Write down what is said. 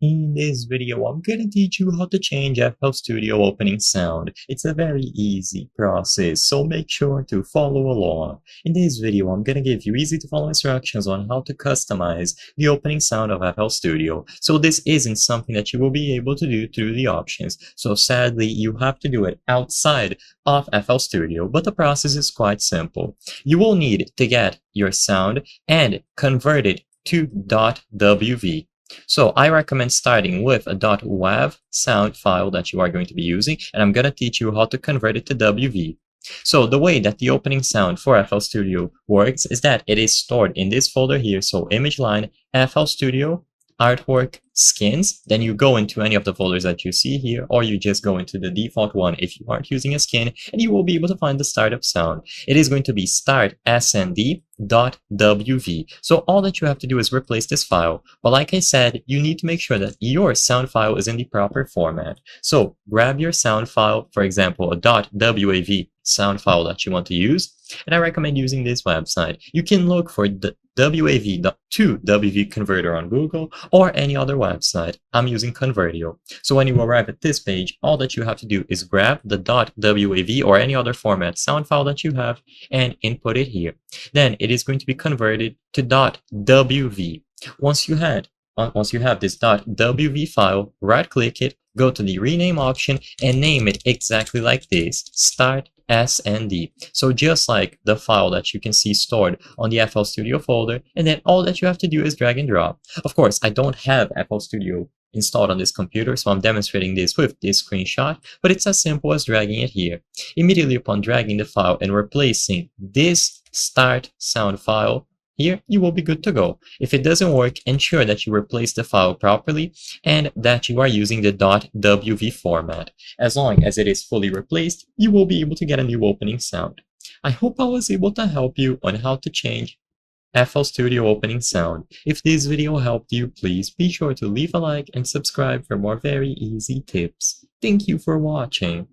In this video, I'm gonna teach you how to change FL Studio opening sound. It's a very easy process, so make sure to follow along. In this video, I'm gonna give you easy to follow instructions on how to customize the opening sound of FL Studio. So this isn't something that you will be able to do through the options. So sadly, you have to do it outside of FL Studio, but the process is quite simple. You will need to get your sound and convert it to .wv. So I recommend starting with a .wav sound file that you are going to be using, and I'm going to teach you how to convert it to WV. So the way that the opening sound for FL Studio works is that it is stored in this folder here, so image line, FL Studio, artwork, skins. Then you go into any of the folders that you see here, or you just go into the default one if you aren't using a skin, and you will be able to find the startup sound. It is going to be start snd.wv. So all that you have to do is replace this file. But like I said, you need to make sure that your sound file is in the proper format. So grab your sound file, for example, a .wav sound file that you want to use, and I recommend using this website. You can look for the WAV to WV converter on Google or any other website. I'm using Convertio. So when you arrive at this page, all that you have to do is grab the .wav or any other format sound file that you have and input it here. Then it is going to be converted to .wv. Once you have this .wv file, right-click it, go to the rename option, and name it exactly like this, start snd. So just like the file that you can see stored on the FL Studio folder, and then all that you have to do is drag and drop. Of course, I don't have FL Studio installed on this computer, so I'm demonstrating this with this screenshot, but it's as simple as dragging it here. Immediately upon dragging the file and replacing this start sound file here, you will be good to go. If it doesn't work, ensure that you replace the file properly and that you are using the .wv format. As long as it is fully replaced, you will be able to get a new opening sound. I hope I was able to help you on how to change FL Studio opening sound. If this video helped you, please be sure to leave a like and subscribe for more very easy tips. Thank you for watching.